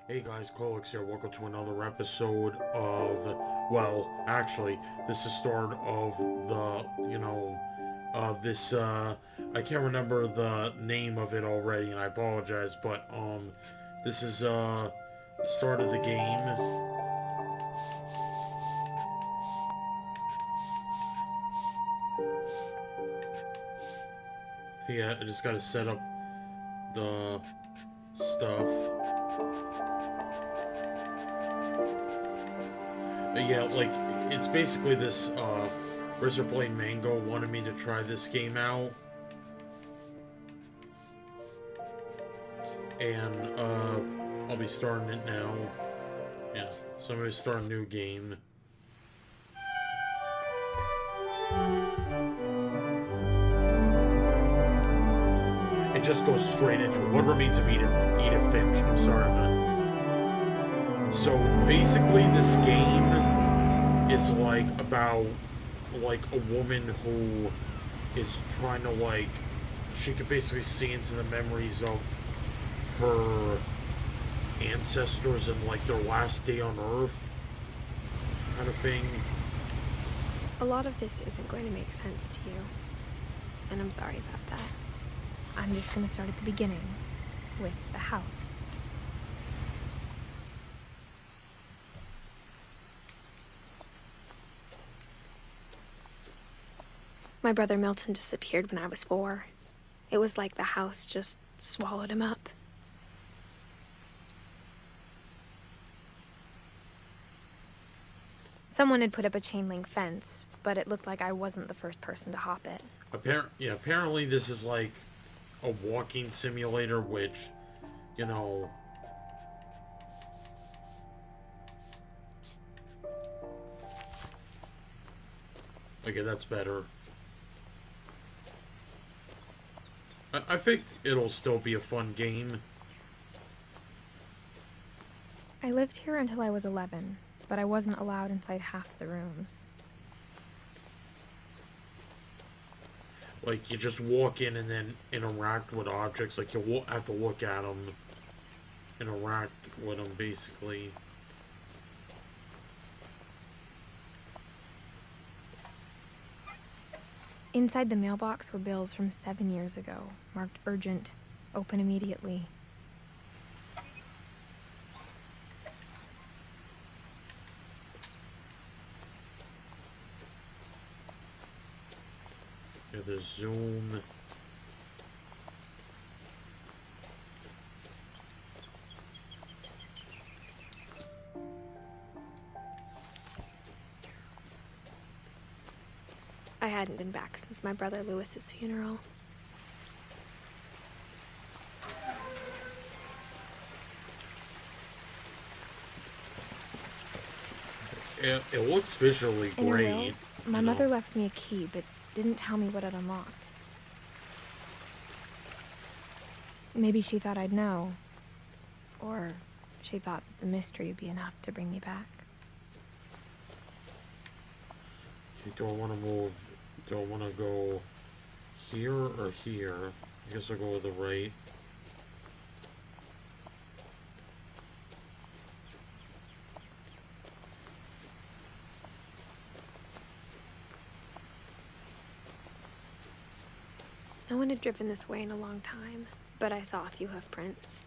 Hey guys, Claylex here. Welcome to another episode of, well, actually, this is the start of I can't remember the name of it already, and I apologize, but, this is, the start of the game. Yeah, I just gotta set up the stuff. But yeah, like, it's basically this, Razorblade Mango wanted me to try this game out, and I'll be starting it now. Yeah, so I'm gonna start a new game. It just goes straight into it. What remains of Edith Finch? I'm sorry, so basically, this game is like about like a woman who is trying to she could basically see into the memories of her ancestors and like their last day on Earth, kind of thing. A lot of this isn't going to make sense to you, and I'm sorry about that. I'm just going to start at the beginning, with the house. My brother Milton disappeared when I was 4. It was like the house just swallowed him up. Someone had put up a chain link fence, but it looked like I wasn't the first person to hop it. Apparently this is like a walking simulator, which, you know... Okay, that's better. I think it'll still be a fun game. I lived here until I was 11, but I wasn't allowed inside half the rooms. Like, you just walk in and then interact with objects. Like, you have to look at them, interact with them, basically. Inside the mailbox were bills from 7 years ago, marked urgent, open immediately. Yeah, there's zoom. I hadn't been back since my brother Lewis's funeral. It looks visually great. My mother left me a key, but didn't tell me what it unlocked. Maybe she thought I'd know. Or she thought that the mystery would be enough to bring me back. Do I want to move? Do I want to go here or here? I guess I'll go with the right. No one had driven this way in a long time, but I saw a few hoof prints.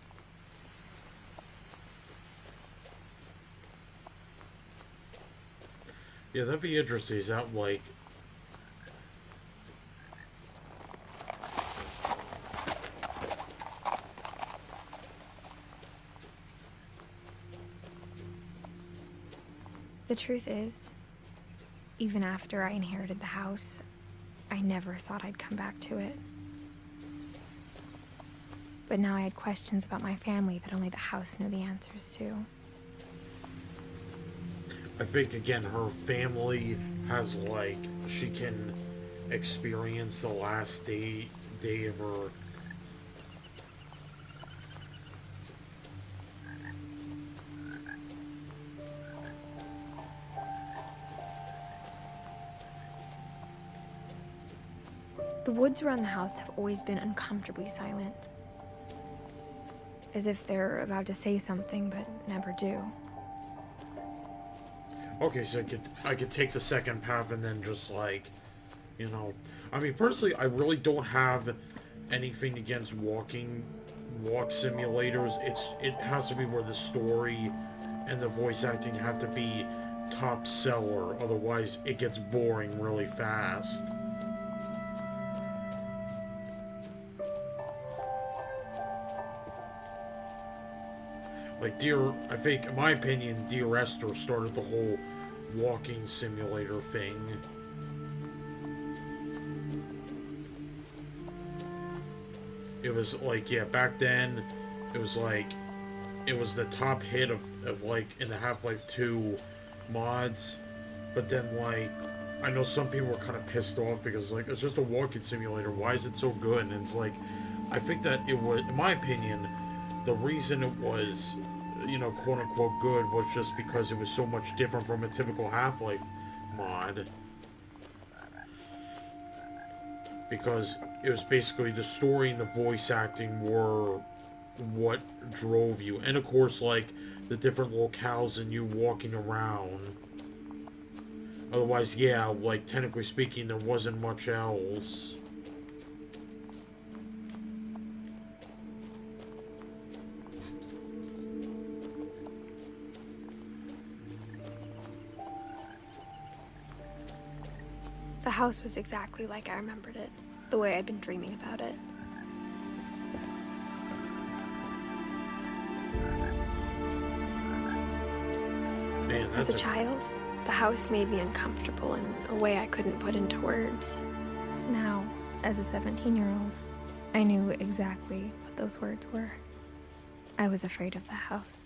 Yeah, that'd be interesting. Is that like... The truth is, even after I inherited the house, I never thought I'd come back to it. But now I had questions about my family that only the house knew the answers to. I think, again, her family has, like, she can experience the last day of her... The woods around the house have always been uncomfortably silent. as if they're about to say something but never do. Okay, so I could take the second path and then just like, you know, I mean, personally, I really don't have anything against walk simulators. It has to be where the story and the voice acting have to be top seller, otherwise it gets boring really fast. Like I think, in my opinion, Dear Esther started the whole walking simulator thing. It was like, yeah, back then, it was like, it was the top hit of like, in the Half-Life 2 mods, but then, like, I know some people were kind of pissed off because, like, it's just a walking simulator, why is it so good? And it's like, I think that it was, in my opinion, the reason it was, you know, quote-unquote good was just because it was so much different from a typical Half-Life mod. Because it was basically the story and the voice acting were what drove you. And of course, like, the different locales and you walking around. Otherwise, yeah, like, technically speaking, there wasn't much else. The house was exactly like I remembered it, the way I'd been dreaming about it. Man, As a child, the house made me uncomfortable in a way I couldn't put into words. Now, as a 17-year-old, I knew exactly what those words were. I was afraid of the house.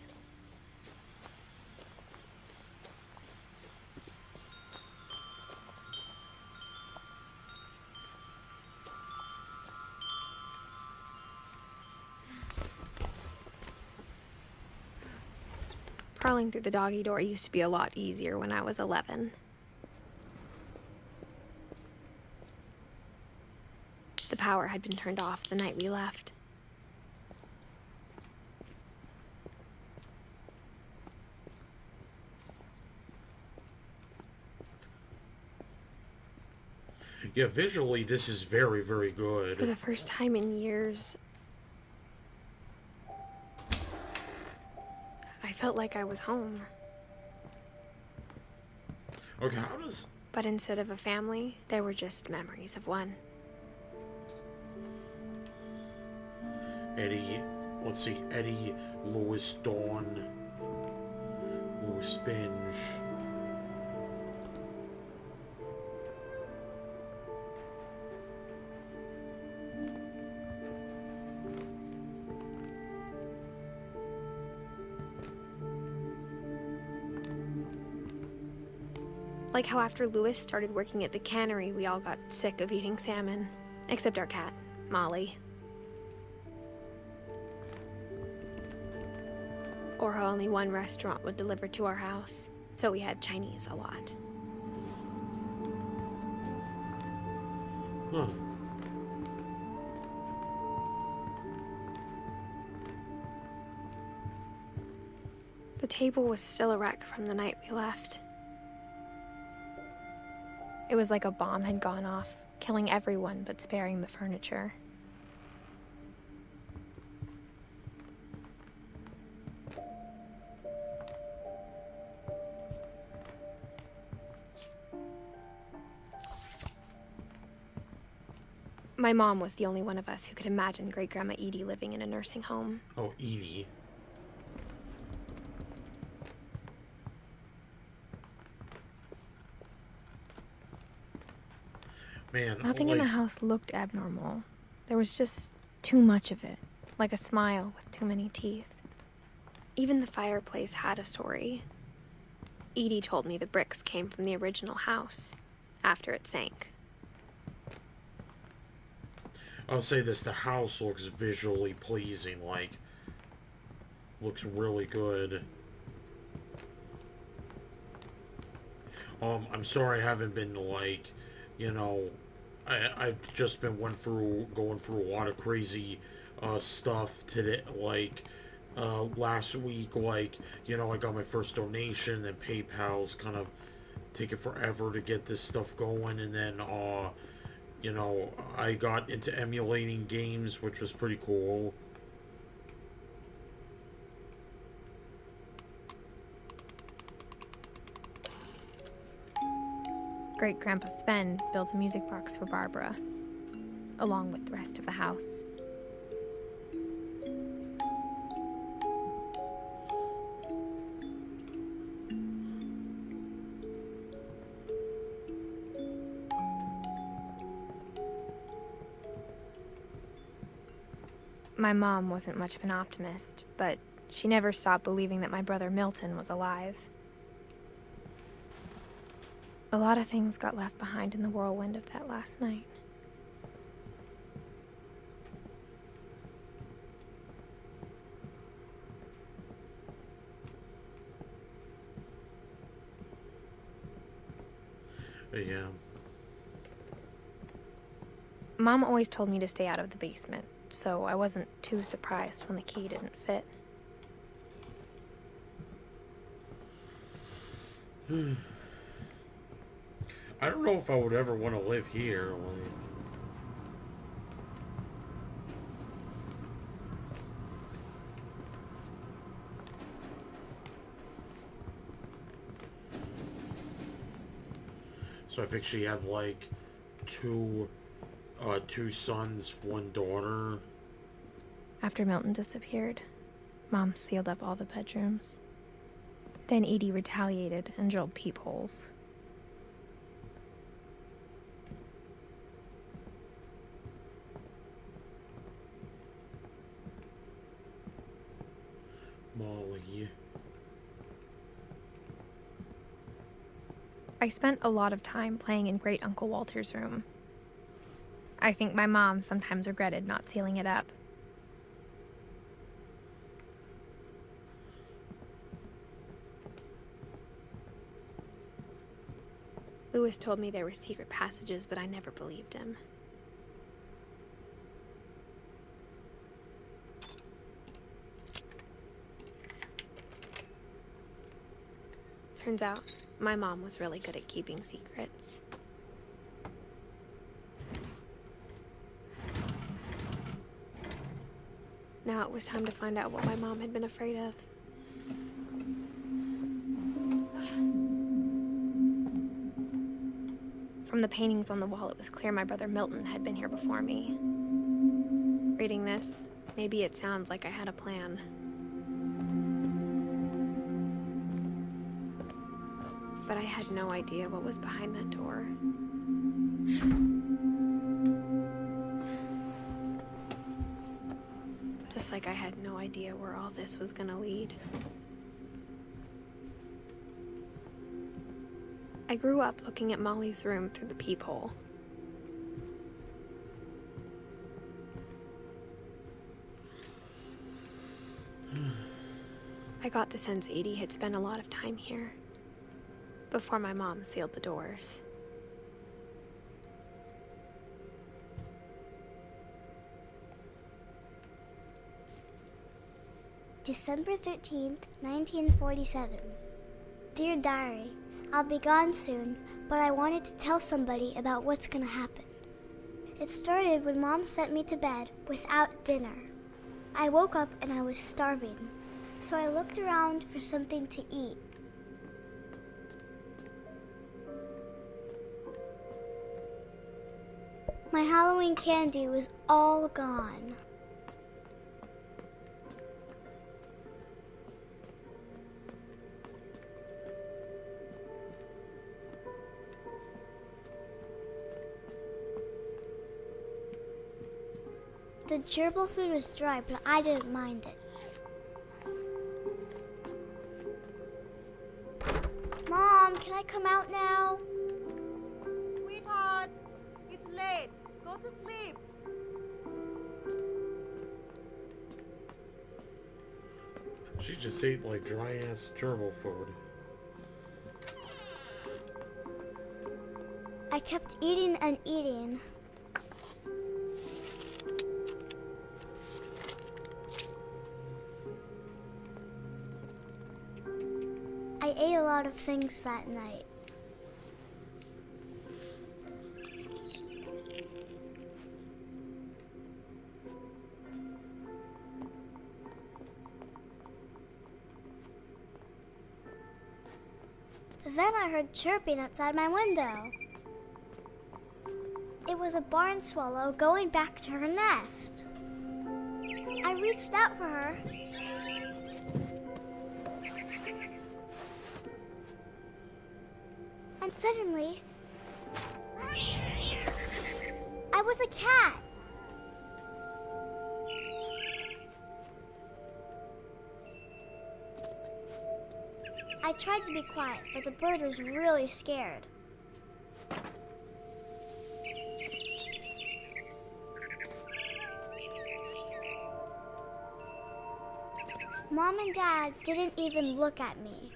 Crawling through the doggy door used to be a lot easier when I was 11. The power had been turned off the night we left. Yeah, visually, this is very, very good. For the first time in years, I felt like I was home. Okay, how does... But instead of a family, there were just memories of one. Eddie... Let's see, Eddie, Louis Dawn, Louis Finch... Like how after Louis started working at the cannery, we all got sick of eating salmon. Except our cat, Molly. Or how only one restaurant would deliver to our house, so we had Chinese a lot. Huh. The table was still a wreck from the night we left. It was like a bomb had gone off, killing everyone but sparing the furniture. My mom was the only one of us who could imagine Great-Grandma Edie living in a nursing home. Oh, Edie. Man, Nothing in the house looked abnormal. There was just too much of it, like a smile with too many teeth. Even the fireplace had a story. Edie told me the bricks came from the original house, after it sank. I'll say this, the house looks visually pleasing, like, looks really good. I'm sorry I haven't been, like, you know, I've just been going through a lot of crazy stuff today, like, last week, like, I got my first donation, and PayPal's kind of taking forever to get this stuff going, and then, I got into emulating games, which was pretty cool. Great Grandpa Sven built a music box for Barbara, along with the rest of the house. My mom wasn't much of an optimist, but she never stopped believing that my brother Milton was alive. A lot of things got left behind in the whirlwind of that last night. Yeah. Mom always told me to stay out of the basement, so I wasn't too surprised when the key didn't fit. I don't know if I would ever want to live here. Like, so I think she had like two sons, one daughter. After Milton disappeared, Mom sealed up all the bedrooms. Then Edie retaliated and drilled peepholes. Molly. I spent a lot of time playing in Great Uncle Walter's room. I think my mom sometimes regretted not sealing it up. Lewis told me there were secret passages, but I never believed him. Turns out, my mom was really good at keeping secrets. Now it was time to find out what my mom had been afraid of. From the paintings on the wall, it was clear my brother Milton had been here before me. Reading this, maybe it sounds like I had a plan. But I had no idea what was behind that door. Just like I had no idea where all this was gonna lead. I grew up looking at Molly's room through the peephole. I got the sense Edie had spent a lot of time here, before my mom sealed the doors. December 13th, 1947. Dear Diary, I'll be gone soon, but I wanted to tell somebody about what's gonna happen. It started when Mom sent me to bed without dinner. I woke up and I was starving, so I looked around for something to eat. My Halloween candy was all gone. The gerbil food was dry, but I didn't mind it. Mom, can I come out now? Sweetheart, it's late. Go to sleep. She just ate like dry ass gerbil food. I kept eating and eating. I ate a lot of things that night. Then I heard chirping outside my window. It was a barn swallow going back to her nest. I reached out for her. And suddenly, I was a cat. I tried to be quiet, but the bird was really scared. Mom and Dad didn't even look at me.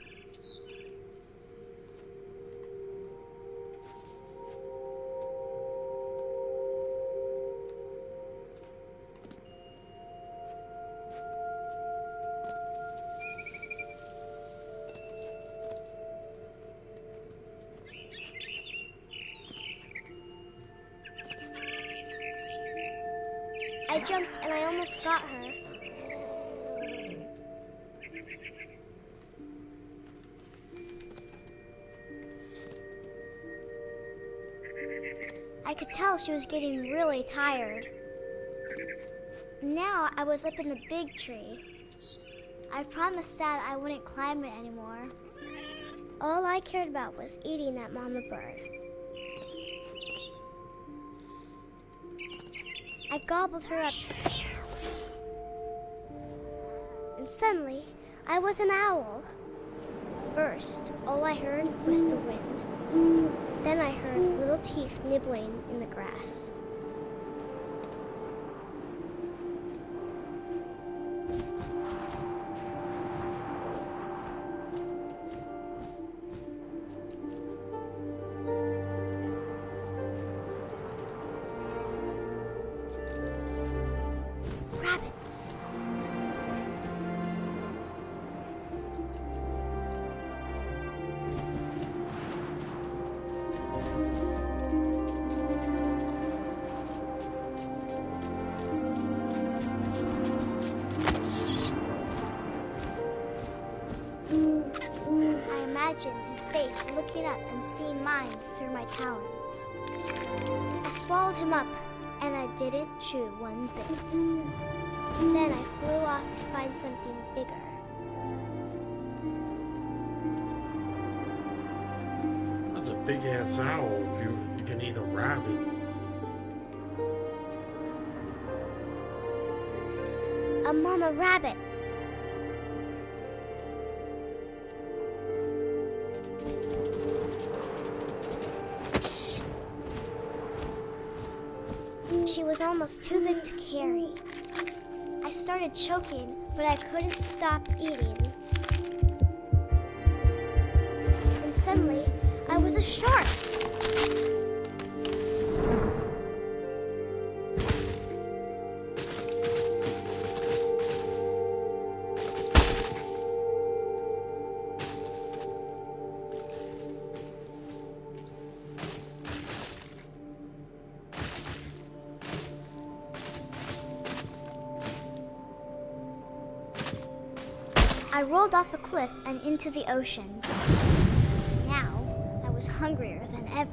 I jumped and I almost got her. I could tell she was getting really tired. Now I was up in the big tree. I promised Dad I wouldn't climb it anymore. All I cared about was eating that mama bird. I gobbled her up. And suddenly, I was an owl. First, all I heard was the wind. Then I heard little teeth nibbling in the grass. Rabbits. I imagined his face looking up and seeing mine through my talons. I swallowed him up, and I didn't chew one bit. Then I flew off to find something bigger. That's a big-ass owl if you can eat a rabbit. A mama rabbit. She was almost too big to carry. I started choking, but I couldn't stop eating. And suddenly, I was a shark. I rolled off a cliff and into the ocean. Now, I was hungrier than ever.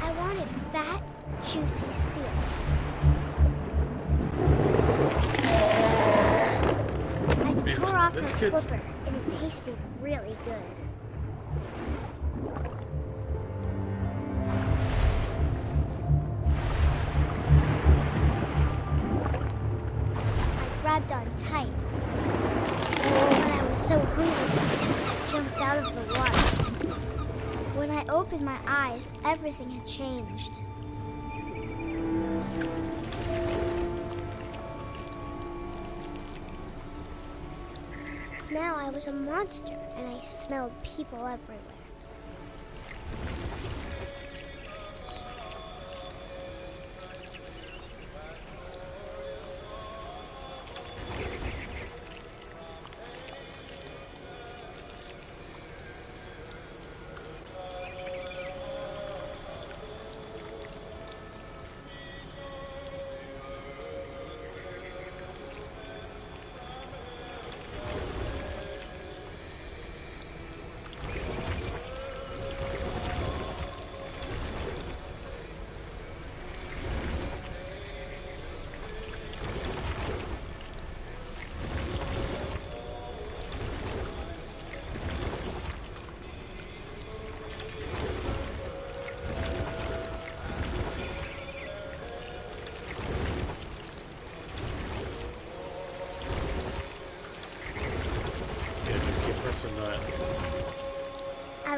I wanted fat, juicy seals. I tore off her flipper, and it tasted really good. Grabbed on tight. When I was so hungry, I jumped out of the water. When I opened my eyes, everything had changed. Now I was a monster, and I smelled people everywhere.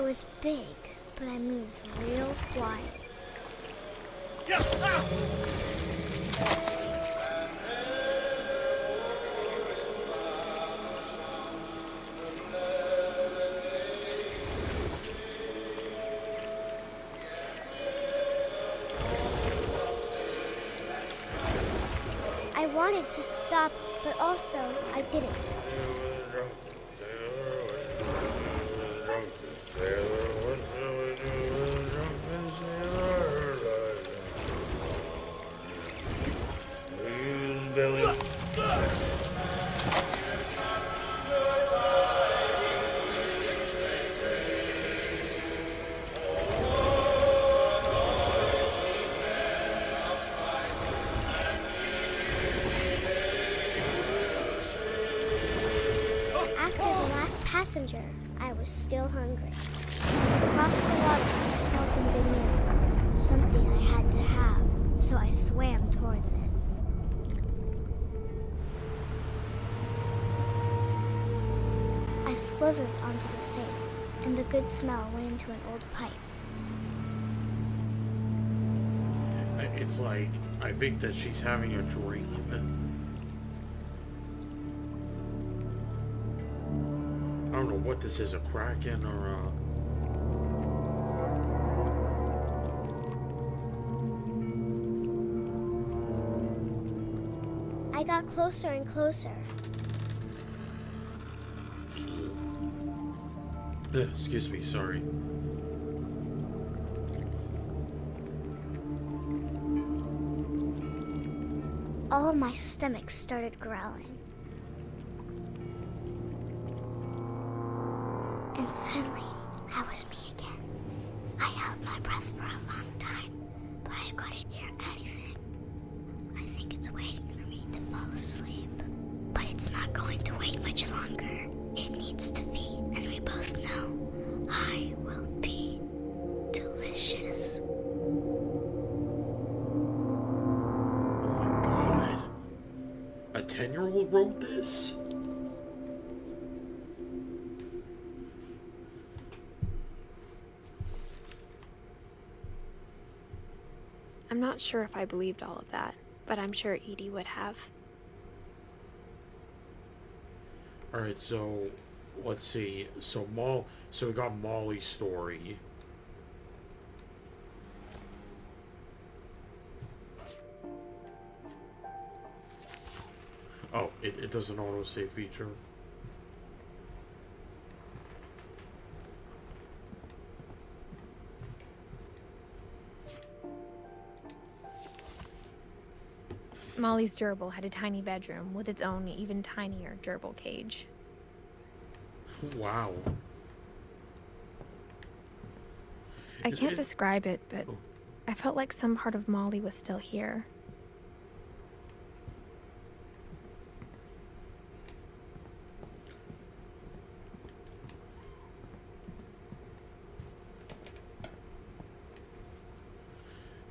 was big, but I moved real quiet. I wanted to stop, but also I didn't. After the last passenger, I was still hungry. Across the water, I smelled something new. Something I had to have, so I swam towards it. I slithered onto the sand, and the good smell went into an old pipe. It's like, I think that she's having a dream. I don't know what this is, a kraken or a... I got closer and closer. Excuse me, sorry. All of my stomach started growling. And suddenly, I was me again. I held my breath for a long time, but I couldn't hear anything. I think it's waiting for me to fall asleep. But it's not going to wait much longer. It needs to feed, and we both know I will be delicious. Oh my god. A 10-year-old wrote this? I'm not sure if I believed all of that, but I'm sure Edie would have. Alright, so let's see. So we got Molly's story. Oh, it does an autosave feature. Molly's gerbil had a tiny bedroom with its own even tinier gerbil cage. Wow. I can't describe it, but I felt like some part of Molly was still here.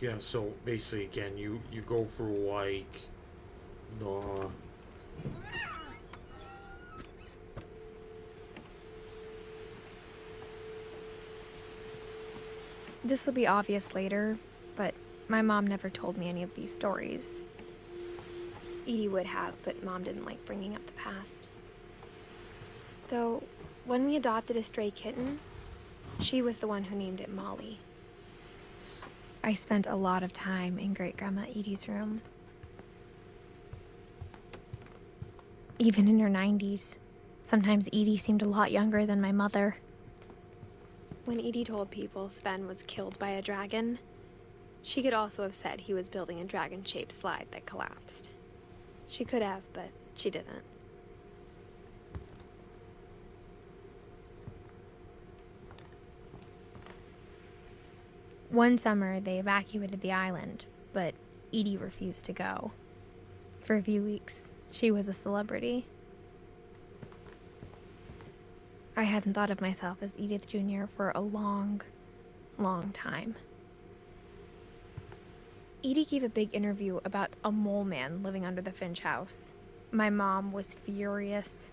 Yeah, so basically again you go through like the This will be obvious later, but my mom never told me any of these stories. Edie would have, but Mom didn't like bringing up the past. Though, when we adopted a stray kitten, she was the one who named it Molly. I spent a lot of time in Great-Grandma Edie's room. Even in her 90s, sometimes Edie seemed a lot younger than my mother. When Edie told people Sven was killed by a dragon, she could also have said he was building a dragon-shaped slide that collapsed. She could have, but she didn't. One summer, they evacuated the island, but Edie refused to go. For a few weeks, she was a celebrity. I hadn't thought of myself as Edith Jr. for a long, long time. Edie gave a big interview about a mole man living under the Finch house. My mom was furious.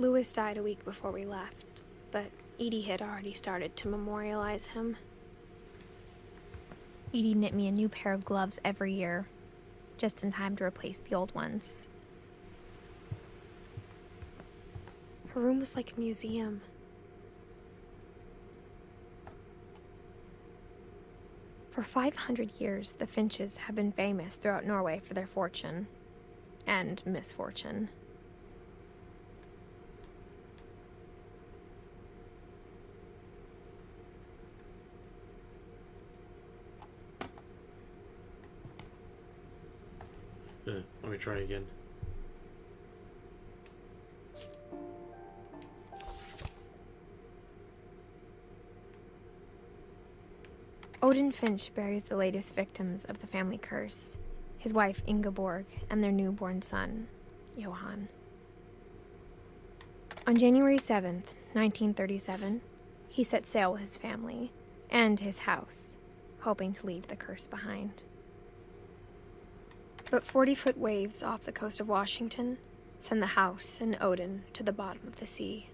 Lewis died a week before we left, but Edie had already started to memorialize him. Edie knit me a new pair of gloves every year, just in time to replace the old ones. Her room was like a museum. For 500 years, the Finches have been famous throughout Norway for their fortune and misfortune. Let me try again. Odin Finch buries the latest victims of the family curse, his wife Ingeborg and their newborn son, Johan. On January 7th, 1937, he set sail with his family and his house, hoping to leave the curse behind. But 40-foot waves off the coast of Washington send the house and Odin to the bottom of the sea.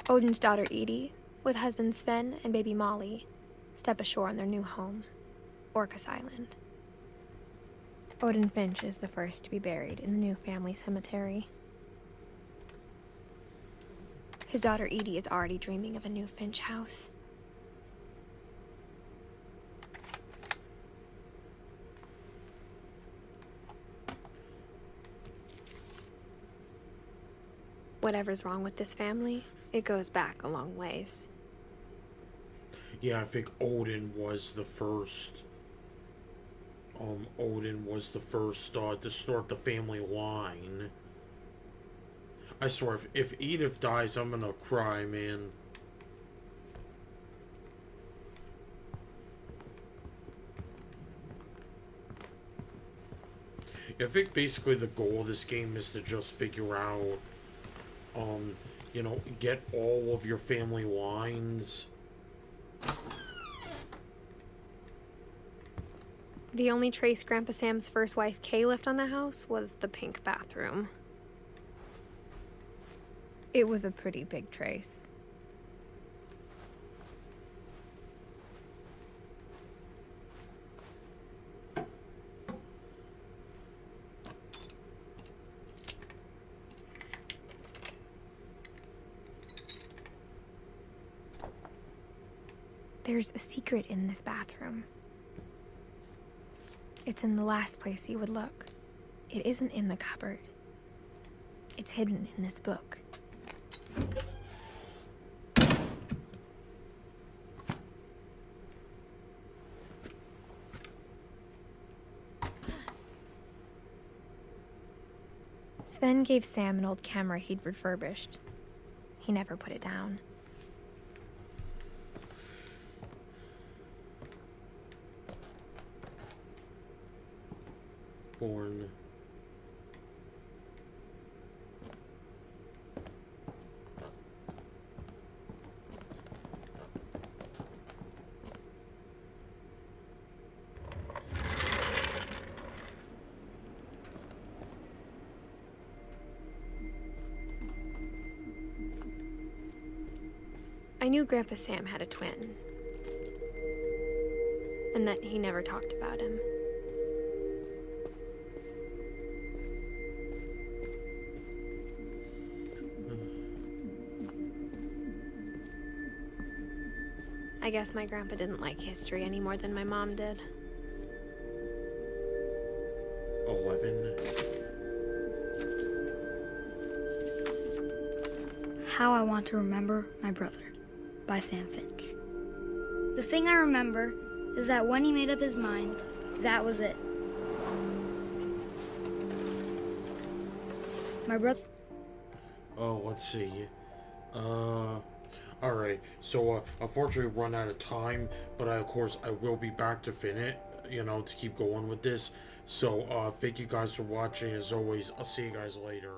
Odin's daughter Edie, with husband Sven and baby Molly, step ashore on their new home, Orcas Island. Odin Finch is the first to be buried in the new family cemetery. His daughter Edie is already dreaming of a new Finch house. Whatever's wrong with this family, it goes back a long ways. Yeah, I think Odin was the first. Odin was the first to start the family line. I swear, if Edith dies, I'm gonna cry, man. I think basically the goal of this game is to just figure out, you know, get all of your family lines. The only trace Grandpa Sam's first wife Kay left on the house was the pink bathroom. It was a pretty big trace. There's a secret in this bathroom. It's in the last place you would look. It isn't in the cupboard. It's hidden in this book. Sven gave Sam an old camera he'd refurbished. He never put it down. Born. I knew Grandpa Sam had a twin, and that he never talked about him. I guess my grandpa didn't like history any more than my mom did. 11. How I Want to Remember My Brother by Sam Finch. The thing I remember is that when he made up his mind, that was it. My brother... Oh, let's see. Alright, so, unfortunately we've run out of time, but of course I will be back to finish, you know, to keep going with this. So, thank you guys for watching. As always, I'll see you guys later.